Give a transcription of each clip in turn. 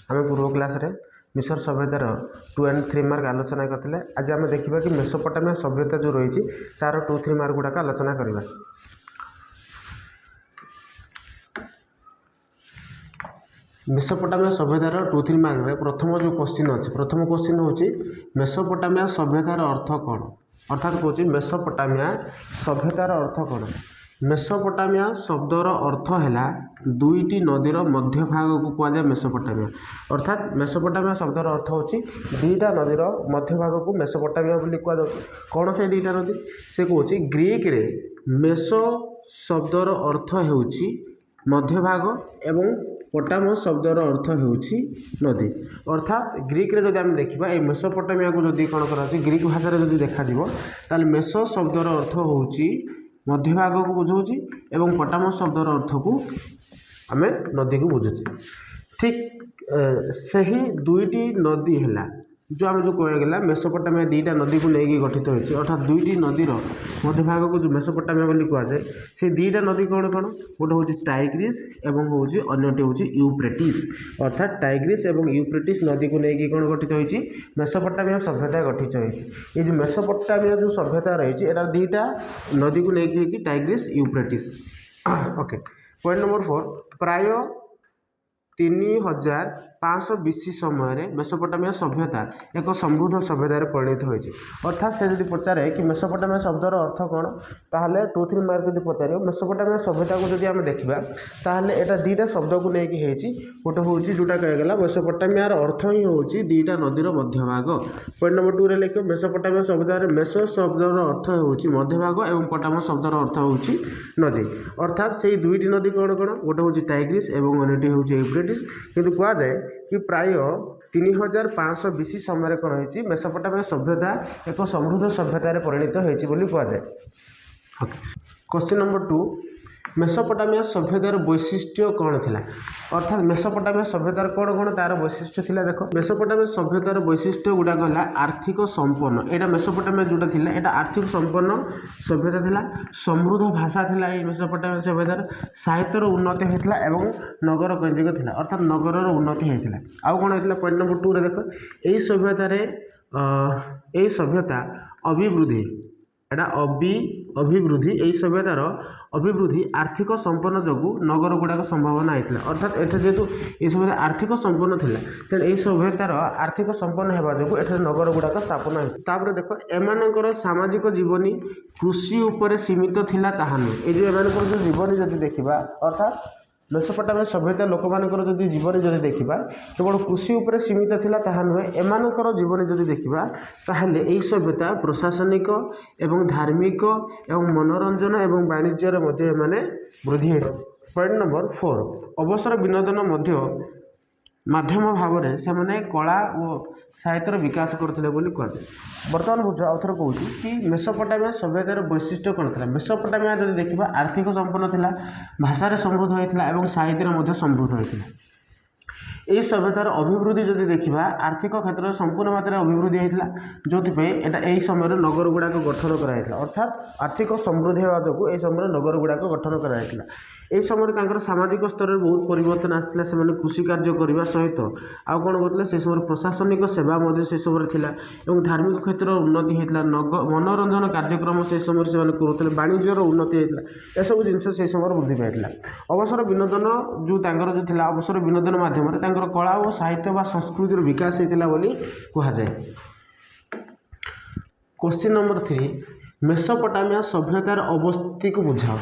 आम पूर्व क्लास रे मिस्र सभ्यतार 2 and 3 मार्क आलोचना करते। आज आम देखा कि मेसोपोटामिया सभ्यता जो रही तार 2-3 मार्क गुड़ाक आलोचना करवा। मेसोपोटामिया सभ्यतार 2-3 मार्क रे प्रथम जो क्वेश्चन अच्छे, प्रथम क्वेश्चन हूँ मेसोपोटामिया सभ्यतार अर्थ कौन, अर्थात कौन मेसोपोटामिया सभ्यतार अर्थ कौन। मेसोपोटामिया शब्दर अर्थ है दुईटी नदीर मध्य भाग को कहुए मेसोपोटामिया, अर्थात मेसोपोटामिया शब्दर अर्थ हूँ दुईटा नदीर मध्य भाग को मेसोपोटामिया कहु। कौन से दुईटा नदी से कौन ग्रीक रे मेसो शब्दर अर्थ हो मध्य भाग एवं पोटामस शब्दर अर्थ हो नदी, अर्थात ग्रीक रे जब देखा ये मेसोपोटामिया को जब कौन कर ग्रीक भाषा जब देखा ताल मेसो शब्दर अर्थ हो मध्य भाग को बुझाऊँ एवं पोटामस शब्दर अर्थ को आम नदी को बुझुचे। ठीक से ही दुईटी नदी है जो आम जो कहगला मेसोपोटामिया दुईटा नदी को लेकिन गठित होती, अर्थात दुईटी नदीर मध्य भाग को जो मेसोपोटामिया बोली कहुए से दुईटा नदी कौन कौन गोटे हूँ टाइग्रिस एवं हूँ अन्यटी हूँ यूफ्रेटिस, अर्थात टाइग्रिस एवं यूफ्रेटिस नदी को लेकिन कौन गठित होती मेसोपोटामिया सभ्यता गठित होती। ये जो मेसोपोटामिया जो सभ्यता रही है दुईटा नदी को लेकिन Tigris Euphrates. Okay, point number 4 प्राय 3500 BC समय मेसोपोटामिया सभ्यता एक समृद्ध सभ्यतार परिणत होती, अर्थात से जब पचारे कि मेसोपोटामिया शब्दर अर्थ कौन ताहले 2-3 मार्क जब पचार मेसोपोटामिया सभ्यता को जब आम देखा ताहले एटा दुईटा शब्द को लेकिन गोटे हूँ जोटा कहगला मेसोपोटामियार अर्थ ही हूँ दुईटा नदीर मध्य भाग। पॉइंट नंबर 2 रे लिख मेसोपोटामिया शब्द मेसो शब्दर अर्थ हूँ मध्य भाग एवं पोटामस शब्दर अर्थ हूँ नदी, अर्थात से दुईटी नदी कौन कौन गोटे हूँ टाइग्रिस एवं अन्यटी हूँ यूफ्रेटिस, किंतु कहुए कि प्राय 3500 BC समय कौन होती मेसोपोटामिया सभ्यता एक समृद्ध सभ्यतार परिणत होती कहुए। क्वेश्चन नंबर 2 मेसोपोटामिया सभ्यतार वैशिष्ट्य कौन थिला, अर्थात मेसोपोटामिया सभ्यतार कौन कौन तार वैशिष्ट्य थिला। देखो मेसोपोटामिया सभ्यतार वैशिष्ट्य गुड़ाक है आर्थिक संपन्न, यहाँ मेसोपोटामिया जोटा थिला एटा आर्थिक संपन्न सभ्यता थिला, समृद्ध भाषा थिला ये मेसोपोटामिया सभ्यतार, साहित्यर उन्नति होता एवं नगर केन्द्रिक थिला, अर्थात नगर उन्नति होता। आउ कौन होता पॉइंट नंबर 2 रे देखो यही सभ्यतार यही सभ्यता अभिवृद्धि एटा अभिवृद्धि यही सभ्यतार अभिवृद्धि आर्थिक संपन्न जो नगर गुड़ाक संभावना होता, अर्थात एठे जेहेतु ये सभ्यता आर्थिक संपन्न थिला तेणु यही सभ्यतार आर्थिक संपन्न होगा जो एठे नगर गुड़ाक स्थापना होता। देखो एमानकर सामाजिक जीवनी कृषि उपर सीमित थिला ताहा नुहे, ये जो एमानकर जो जीवनी जदि देखिबा अर्थात मेसोपोटामिया सभ्यता लोक मानकर जदि जीवनी जदि देखिबा केवल कृषि उपर सीमित थिला ताहा नुहे, एमानकर जीवनी जदि देखिबा ताहले एही सभ्यता प्रशासनिक एवं धार्मिक एवं मनोरंजन एवं वाणिज्य मध्य एमाने वृद्धि है। पॉइंट नंबर 4 अवसर विनोदन मध्य माध्यम भाव में से मैंने कला और साहित्यर विकास करते कहुए। बर्तमान बुझ आउथर कहूँ कि मेसोपोटामिया सभ्यतार वैशिष्ट्य कौन था। मेसोपोटामिया जब देखा आर्थिक संपन्न थिला, भाषार समृद्ध होता और साहित्य समृद्ध होता। यही सभ्यतार अभिवृद्धि जब देखा आर्थिक क्षेत्र में संपूर्ण मात्रा अभिवृद्धि होता जो यही समय नगर गुड़ाक गठन कराइला, अर्थात आर्थिक समृद्धि होगा जो यही समय नगर गुड़ाक गठन कराइला। यही समय सामाजिक स्तर में बहुत परिवर्तन आसाला, से कृषि कार्य करने सहित आउ कौन करते से समय प्रशासनिक सेवा से समय थिला एवं धार्मिक क्षेत्र उन्नति होता, मनोरंजन कार्यक्रम से समय से करुले, वाणिज्यर उन्नति होता, यह सब जिन से समय वृद्धि पाई। अवसर विनोदन जो जो थिला अवसर विनोदन माध्यम कला और साहित्य व संस्कृतिर विकास होता बोली कहुए। क्वेश्चन नंबर 3 मेसोपोटामिया सभ्यतार अवस्थिति को बुझाओ।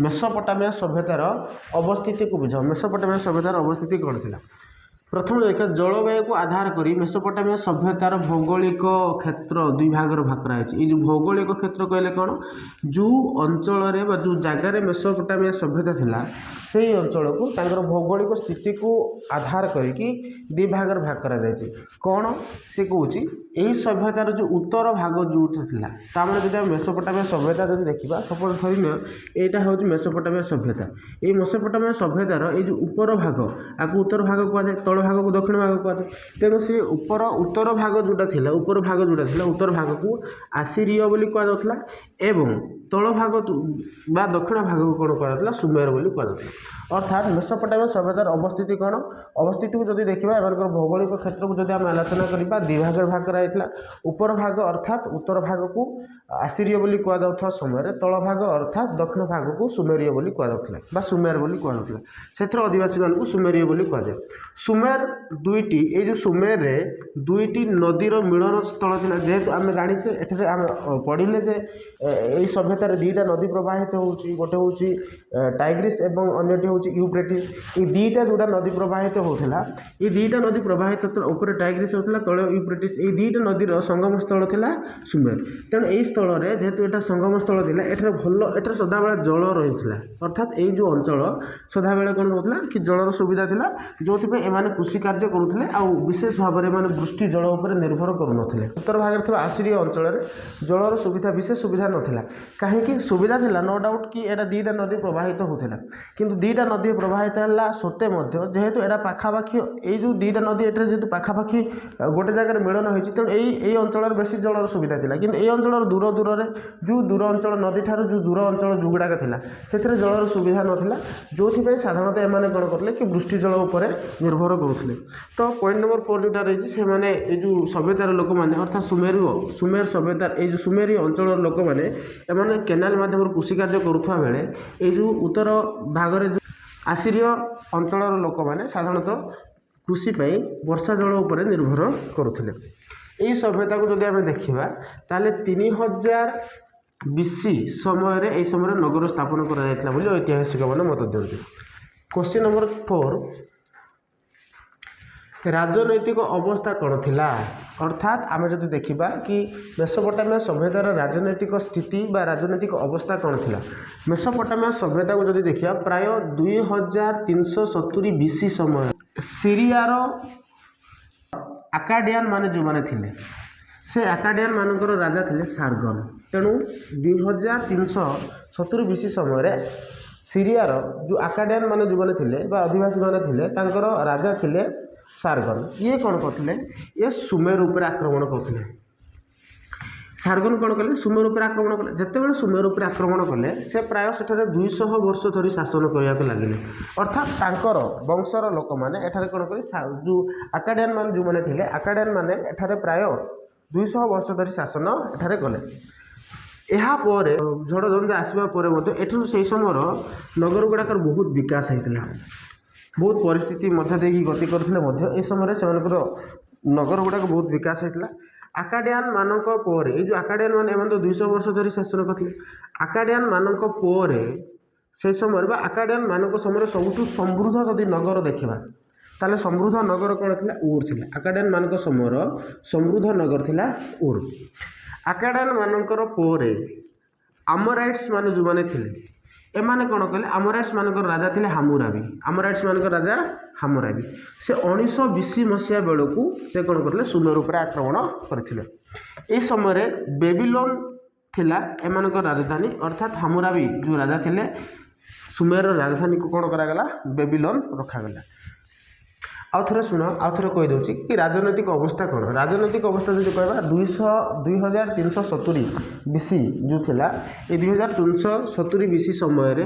मेसोपोटामिया सभ्यतार अवस्थिति को बुझाओ। मेसोपोटामिया सभ्यतार अवस्थिति कौन थी। प्रथम देखा जलवायु को आधार करी मेसोपोटामिया सभ्यतार भौगोलिक क्षेत्र दुई भाग भाग कराई। ये जो भौगोलिक क्षेत्र कहले कौन जो अंचल जो जगार मेसोपोटामिया सभ्यता थिला से अंचल को तांकर भौगोलिक स्थिति को आधार करके दुई भाग भाग करा जायछि। कौन से कहूँ यही सभ्यतार जो उत्तर भाग जो थिला तामाने जब मेसोपोटामिया सभ्यता जब देखा सपोज थरी यहाँ हूँ मेसोपोटामिया सभ्यता। ये मेसोपोटामिया सभ्यतार ये जो उपर भाग आपको उत्तर भाग कहुए, तल भाग को दक्षिण भाग कहुए। तेणु से उत्तर भाग जोटा थिला उपर भाग जोटा थिला उत्तर भाग को आसीरिय बोली कहुला एवं तल भाग बा दक्षिण भाग को कौन करा सुमेर बोली कहुला। अर्थात मेसोपोटामिया सभ्यतार अवस्थिति कौन अवस्थिति को जब देखा एम भौगोलिक क्षेत्र को जब आम आलोचना करवा दुई भाग भाग कराइला। उपर भाग अर्थात उत्तर भाग को आसीरिय बोली कहुवा समय तल भाग अर्थात दक्षिण भाग को सुमेरिय बोली कहुला सुमेर बोली कहुला। से आदिवासी मान सुमेरिय बोली कहुए। सुमेर दुईटी ये जो सुमेर रे दुईटी नदीर मिलन स्थल था जेहेतु आम जाचे एठे आम पढ़ले जे यही सभ्यतार दुईटा नदी प्रवाहित होची गोटे हूँ टाइग्रिस एवं अन्यटी हूँ यूफ्रेटिस। ये दुईटा जोटा नदी प्रवाहित होता ये दुईटा नदी प्रवाहित ऊपर टाइग्रिस होता तले यूफ्रेटिस ये दुईटा नदीर संगम स्थल था सुमेर। तेणु यही स्थल में जेहेतु यहाँ संगम स्थल था एठार भल एठार सदाबेले जल रही है अर्थात ये जो अंचल सदाबेले कौन होता कि जलर सुविधा था जो एमाने कृषि कार्य करुले विशेष भाव में वृष्टि जल उपर निर्भर करुनथिले। उत्तर भाग में आसीरिय अंचल जलर सुविधा विशेष सुविधा नाला कहीं सुविधा था नो डाउट कि एटा दुईटा नदी प्रवाहित होता किंतु दुईटा नदी प्रवाहित है सत्ते जेहेतु एटा पाखापाखि ये जो दुईटा नदी एटा जेहेतु पाखापाखि गोटे जगह मिलन होती तेणु यही अंचल बेसी जलर सुविधा था कि ये अंचल दूर दूर जो दूर अंचल नदी ठार जो दूर अंचल जो गुड़ाक था से जलर सुविधा नाला जो साधारणतः एम कौन करते कि वृष्टि जल उपर निर्भर करुले। तो पॉइंट नंबर 4 जोटा रही से मैंने ये जो सभ्यतार लोक मैंने अर्थात सुमेर सभ्यतार ये जो सुमेरी अंचल लोक मैंने केनाल माध्यम कृषि कार्य करुवा बेले ये जो उत्तर भागरे जो आसीरिय अंचल लोक मैंने साधारणतः कृषि वर्षा जल उपर निर्भर करुले। यही सभ्यता को जब आम देखा ताले 3000 BC समय नगर स्थापन कर ऐतिहासिक मैंने मत दिखते। क्वेश्चन नंबर 4 राजनैतिक अवस्था कौन थिला अर्थात आम जब देखा कि मेसोपोटामिया सभ्यतार राजनैतिक स्थिति बा राजनैतिक अवस्था कौन थिला। मेसोपोटामिया सभ्यता को जब देखा प्राय 2370 BC समय सीरियार आकाडियन माने जो माने थिले से आकाडियन मानकर राजा थिले सार्गन। तेणु 2370 BC समय सीरियार जो आकाडियन माने जो माने थिले बा आदिवासी माने थिले तांकर राजा थिले सार्गन। ये कौन करते ये सुमेर उपर आक्रमण करते सार्गन कौन कले सुमेर उपर आक्रमण कले जितेबाला सुमेर उपर आक्रमण कले से प्राय से 200 वर्ष धरी शासन करने लगे अर्थात तांकर वंशर लोक मैंने एठारे कौन कले जो आकाडियन मान जो मैंने थे आकाडियन मैंने एठारे प्राय 200 वर्ष धरी शासन एठारे कले। यापर झड़ झंझा आसवा से समय नगर गुड़ाकर बहुत विकास होता बहुत परिस्थिति मध्य देकी गति करते समय से नगर गुड़ाक बहुत विकास होता। आकाडियन मानक पर ये जो आकाडियन मान एम तो 200 वर्ष धरी शासन करते आकाडियन मानक पर से समय आकाडियन मानक समय सबुठ समृद्ध जदि नगर देखा ताले समृद्ध नगर कौन थी ऊर थी आकाडियन मानक समय समृद्ध नगर थिला ऊर। आकाडियन मानकर पर आमोराइट्स मान जो मैंने थे एमाने कौन कले आमोराइट्स मानकर राजा थे हामुराबी आमोराइट्स मानकर राजा हामुराबी से 1920 BC मसीहा बेलू से कौन करते सुमेर उपर आक्रमण करते। समय बेबीलोन थिला एमानकर राजधानी अर्थात हामुराबी जो राजा थे सुमेर राजधानी को कौन करागला बेबीलोन रखागला। आउ थे शुण आउ थे कहीदे कि राजनैतिक अवस्था कौन राजनैतिक अवस्था जो कह 2370 BC जो थिला ये 2370 BC समय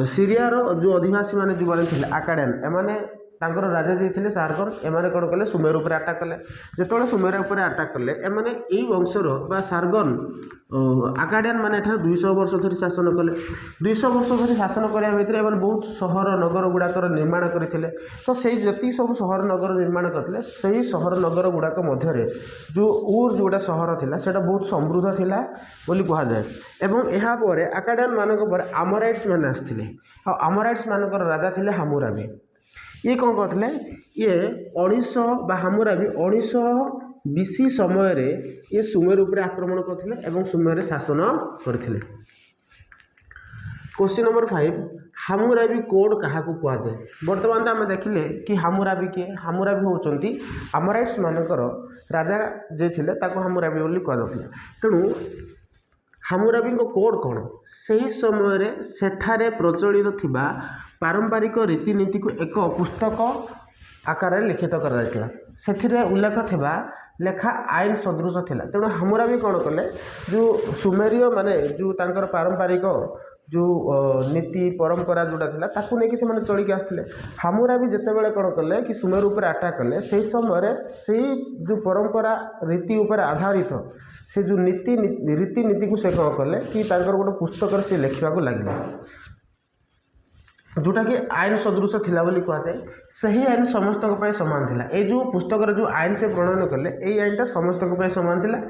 सीरियार जो अधिवासी माने जो माने थिले आकाडियन एमाने तांकर राजा जी थे सार्गन एमाने कौन कले सुमेर उपर आटाक कले जो सुमेर उपर आटाक कले एमाने यही वंशर बा सार्गन आकाडियन माने 200 वर्ष धरी शासन कले 200 वर्ष धरी शासन करने भितर एमाने बहुत सहर नगर गुड़ाकर निर्माण करते तो से जी सब सहर नगर निर्माण करते से सहर नगर गुड़ाक मध्य जो ऊर जोटा सहर थिला सेटा बहुत समृद्ध थिला बोली कहुए। एवं यापर आकाडियन मानक पर आमोराइट्स माने आसथिले आमोराइट्स मानकर राजा थिले हामुराबी। ये कौन करते ये 1900 हामुराबी 1900 BC समय ये सुमेर उपर आक्रमण करते सुमेर शासन करते। क्वेश्चन नंबर 5 हामुराबी कोड क्या कहुए। बर्तमान तो आम देखिले कि हामुराबी किए हामुराबी होती आमोराइट्स मानकर राजा जे थे हामुराबी बोली कहुला। तेणु हामुराबी कोड कौन से ही समय सेठारे प्रचलित थिबा पारंपरिक रीतिनीति को एक पुस्तक आकार लिखित कर उल्लेख थिबा लेखा आईन सदृश थिला। तेणु हामुराबी कौन कले जो सुमेरिय माने जो तांकर पारंपरिक जो नीति परंपरा जोटा थिला ताकू नेकी से माने चलिक आसथिले। हामुराबी जेतेबेले कौन कले कि सुमेर उपर अटैक कले से समय से जो परंपरा रीति उपर आधारित से जो नीति रीतिनीति को से कौन कले कि तांकर गोटे पुस्तक से लिखा लगे जोटा कि आईन सदृश थिला बोली कहुए। सही आईन समस्त सामान थिला। ए जो पुस्तक जो आईन से प्रणयन कले ये आईनटा समस्त सामान थिला।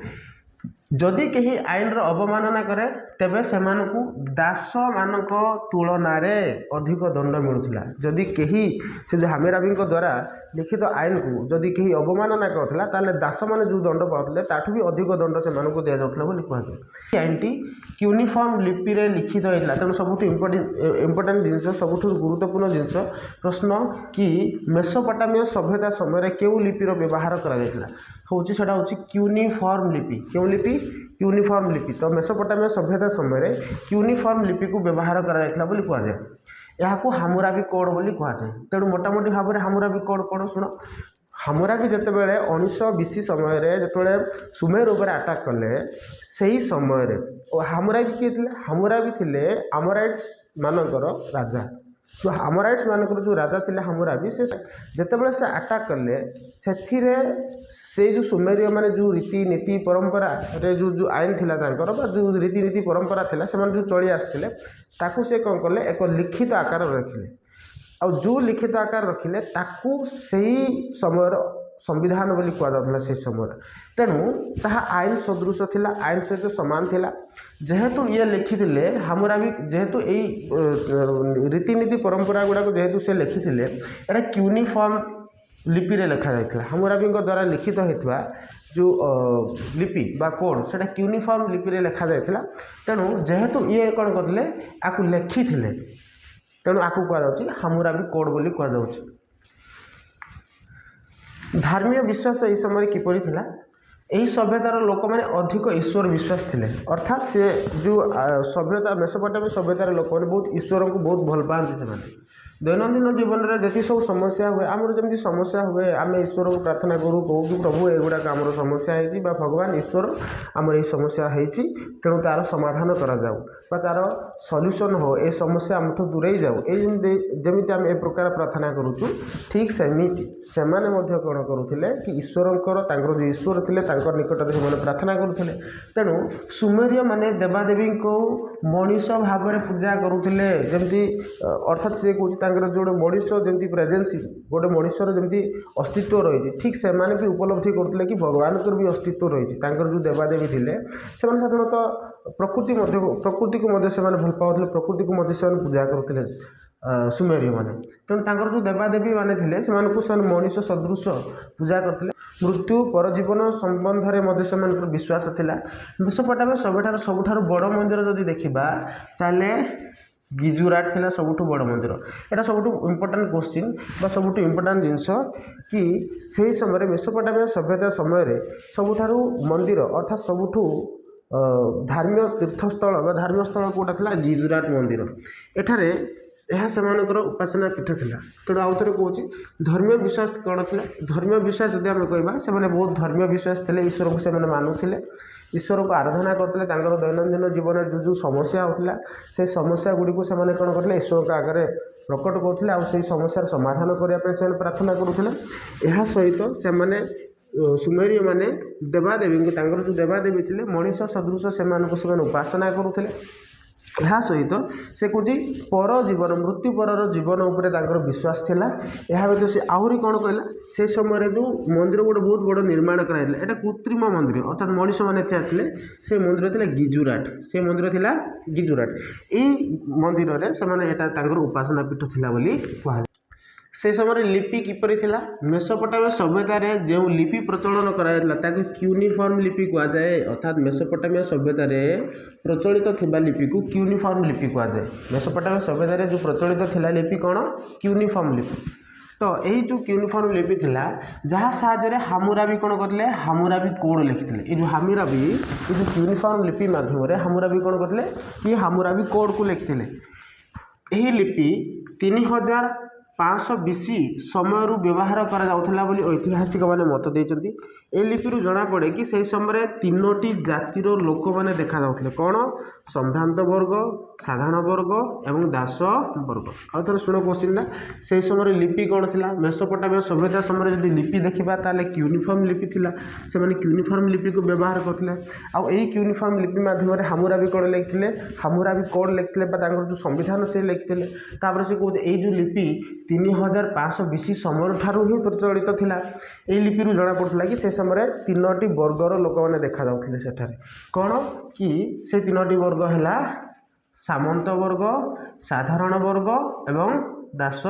जदि कहीं आईन अवमानना करे तेबे सेमानकु दास मानक तुलन अधिक दंड मिलूला। जदि कहीं से जो हामिराबी द्वारा लिखित आईन को जदि कहीं अवमानना करता ताले दास मैंने जो दंड पाते ताठू भी अधिक दंड से दि जाता बोली कहुए। आईन टी यूनिफॉर्म लिपि रे लिखित होता। तेणु सबुठ इम्पोर्टाट जिनस सबुठ गुरुत्वपूर्ण जिनस प्रश्न कि मेसोपोटामिया सभ्यता समय क्यों लिपिर व्यवहार करा हूँ सेटा हूँ क्यूनिफॉर्म लिपि। क्यों लिपि? यूनिफॉर्म लिपि। तो मेसोपोटामिया सभ्यता समय यूनिफॉर्म लिपि को व्यवहार करा बोली कहुए। यहाँ को हामुराबी कोड बोली कहुए। तेणु मोटामोटी भाव में हामुराबी कोड कौन शुण। हामुराबी जितेबाला 1900 BC समय जिते सुमेर उपर अटैक कले से समय हामुराबी किए थे? हामुराबी थे अमोराइट्स मानकर राजा। तो अमोराइट्स मानकर जो राजा थे हामुराबी से जितेबाला से अटैक कले से जो सुमेरिय माने जो रीतिनीति परंपरा जो जो आईन थिला तांकर बा जो रीतिनीति परंपरा थिला से जो चली आसते ताकू से कौन कले एक लिखित आकार रखिले। आ जो लिखित आकार रखिले ताकू सही समय संविधान बोली कहुला से समय। तेणु ताहा आईन सदृश थिला, आईन सहित सामान थिला। जेहेतु ये लिखिथिले हामुराबी जेहेतु यही रीतिनीति परंपरा गुड़ाक जेहेतु से लिखिथिले एटा यूनिफॉर्म लिपि रे लिखा जाइथिला। हामुराबी द्वारा लिखित होइथवा जो लिपि बा कोड सेटा यूनिफॉर्म लिपि रे लिखा जाइथिला। तेणु जेहेतु ये कौन करथिले आकु लिखिथिले तेणु आकु कहा जाउछि हामुराबी कोड बोली कहा जाउछि। धार्मिक विश्वास यही समय किपरि थिला? यही सभ्यतार लोक मैंने अधिक ईश्वर विश्वास थिले। अर्थात से जो सभ्यता मेसोपोटामिया सभ्यतार लोक मैंने बहुत ईश्वर को बहुत भल पाते से दैनंदिन जीवन में जी सब समस्या हुए आमर जमी समस्या हुए आम ईश्वर को प्रार्थना करूँ कहूँ कि प्रभु एगुड़ाक आम समस्या है भगवान ईश्वर आम ये समस्या है तेणु तार समाधान कराऊ तार सल्यूशन हो ए समस्या आमठू दूरे जाऊ जमी आम ए प्रकार प्रार्थना करुचु ठीक सेमिति सेमाने मध्य कौन करुले कि ईश्वरंकर जो ईश्वर थे निकट से प्रार्थना करुले। तेणु सुमेरिय माने देवादेवी को मनीष भाव में पूजा करुले जमी अर्थात से कौन जो मनीष जमी प्रेजेन्स गोटे मनीषर जमी अस्तित्व रही ठीक से भी उपलब्धि करुले कि भगवान भी अस्तित्व रही जो देवादेवी थे से साधारणतः प्रकृति को भल पाते प्रकृति को पूजा करुले सुमेरिय माने। तेणु जो देवादेवी माने थे से मनीष सदृश पूजा करते मृत्यु परजीवन संबंध में विश्वास थिला। मेसोपोटामिया सभ्यतार सबुठारु बड़ मंदिर जदि देखिबा ताले गिजुराट थिला सबुठु बड़ मंदिर। एटा सबुठु इम्पोर्टान्ट क्वेश्चन बा सबुठु इम्पोर्टान्ट जिनस कि से समय मेसोपोटामिया सभ्यता समय सबुठारु मंदिर अर्थात सबुठु धार्मिक तीर्थस्थल बा धार्मिक स्थल कोटा थिला गिजुराट मंदिर। एठारे यह सेमानकर उपासना पीठ थिला। तेणु आउ थे कौच धर्मीय विश्वास कौन थी? धर्मीय विश्वास जब आम कह से बहुत धर्मीय विश्वास थे ईश्वर को से मानुले ईश्वर को आराधना करते दैनंदिन जीवन जो जो समस्या होता से समस्या गुड़ी को कौन करते ईश्वर के आगे प्रकट करते आ समस्यार समाधान करने प्रार्थना करुले। यह सहित से सुमेरिय माने देवादेवी जो देवादेवी थे मनीष सदृश से उपासना करुले। यह सहित से कौन पर जीवन मृत्यु परर जीवन उपर विश्वास थिला। यह व्यतीत से आहरी कौन कहला से समय जो मंदिर गोटे बहुत बड़ निर्माण कराइला एटा कृत्रिम मंदिर अर्थात मनीष मैंने थे से मंदिर थिला गिजुराट से मंदिर थिला गिजुराट यही मंदिर में से उपासना पीठ थिला बोली कहा। से समय लिपि किपरि थिला? मेसोपोटामिया सभ्यतार जो लिपि प्रचलन कराइला यूनिफॉर्म लिपि कहुए। अर्थात मेसोपोटामिया सभ्यतार प्रचलित थिबा लिपि को यूनिफॉर्म लिपि कहुए। मेसोपोटामिया सभ्यतार जो प्रचलित थिला लिपि कौन? यूनिफॉर्म लिपि। तो यही जो यूनिफॉर्म लिपि थिला जहाँ साहाय्य हामुराबी कौन करते हामुराबी कोड लिखिते। ये जो हामुराबी ये जो यूनिफॉर्म लिपि माध्यम हामुराबी कौन करते कि हामुराबी कोड को लिखिते। यही लिपि 3000 500 BC ସମୟରୁ ବ୍ୟବହାର କରାଯାଉଥିଲା ବୋଲି ଐତିହାସିକମାନେ ମତ ଦେଇଛନ୍ତି। ଏ ଲିପିରୁ ଜଣାପଡ଼େ କି ସେହି ସମୟରେ 3ଟି ଜାତିର ଲୋକମାନେ ଦେଖାଯାଉଥିଲେ। କ'ଣ? ସମ୍ଭ୍ରାନ୍ତ ବର୍ଗ, ସାଧାରଣ ବର୍ଗ ଏବଂ ଦାସ ବର୍ଗ। ଆଉ ଥରେ ଶୁଣ କୋଶ୍ଚିନ୍ଟା, ସେହି ସମୟରେ ଲିପି କ'ଣ ଥିଲା? ମେସୋପୋଟାମିଆ ସଭ୍ୟତା ସମୟରେ ଯଦି ଲିପି ଦେଖିବା ତାହେଲେ କ୍ୟୁନିଫର୍ମ ଲିପି ଥିଲା। ସେମାନେ କ୍ୟୁନିଫର୍ମ ଲିପିକୁ ବ୍ୟବହାର କରୁଥିଲେ। ଆଉ ଏଇ କ୍ୟୁନିଫର୍ମ ଲିପି ମାଧ୍ୟମରେ ହାମୁରାବି କ'ଣ ଲେଖିଥିଲେ? ହାମୁରାବି କୋଡ଼୍ ଲେଖିଥିଲେ ବା ତାଙ୍କର ଯେଉଁ ସମ୍ବିଧାନ ସେ ଲେଖିଥିଲେ। ତାପରେ ସେ କହୁଛି ଏଇ ଯେଉଁ ଲିପି 3500 BC ସମୟ ଠାରୁ ହିଁ ପ୍ରଚଳିତ ଥିଲା। ଏଇ ଲିପିରୁ ଜଣାପଡ଼ୁଥିଲା କି ସେ ସମୟରେ 3ଟି ବର୍ଗର ଲୋକମାନେ ଦେଖାଯାଉଥିଲେ ସେଠାରେ। କ'ଣ କି ସେ 3ଟି ବର୍ଗ ହେଲା ସାମନ୍ତ ବର୍ଗ, ସାଧାରଣ ବର୍ଗ ଏବଂ ଦାସ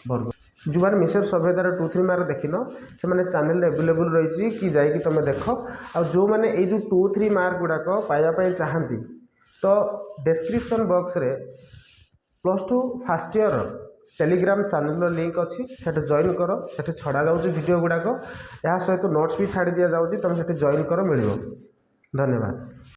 ବର୍ଗ। ଯେଉଁମାନେ ମିଶର ସଭ୍ୟତାର 2-3 ମାର୍କ ଦେଖିନ ସେମାନେ ଚ୍ୟାନେଲରେ ଆଭେଲେବୁଲ୍ ରହିଛି କି ଯାଇକି ତୁମେ ଦେଖ। ଆଉ ଯେଉଁମାନେ ଏଇ ଯେଉଁ 2-3 ମାର୍କ ଗୁଡ଼ାକ ପାଇବା ପାଇଁ ଚାହାନ୍ତି ତ ଡେସ୍କ୍ରିପସନ୍ ବକ୍ସରେ +2 ଫାର୍ଷ୍ଟ ଇୟର ଟେଲିଗ୍ରାମ ଚ୍ୟାନେଲର ଲିଙ୍କ୍ ଅଛି, ସେଠି ଜଏନ୍ କର। ସେଠି ଛଡ଼ାଯାଉଛି ଭିଡ଼ିଓ ଗୁଡ଼ାକ, ଏହା ସହିତ ନୋଟ୍ସ ବି ଛାଡ଼ି ଦିଆଯାଉଛି, ତୁମେ ସେଠି ଜଏନ୍ କର, ମିଳିବ। ଧନ୍ୟବାଦ।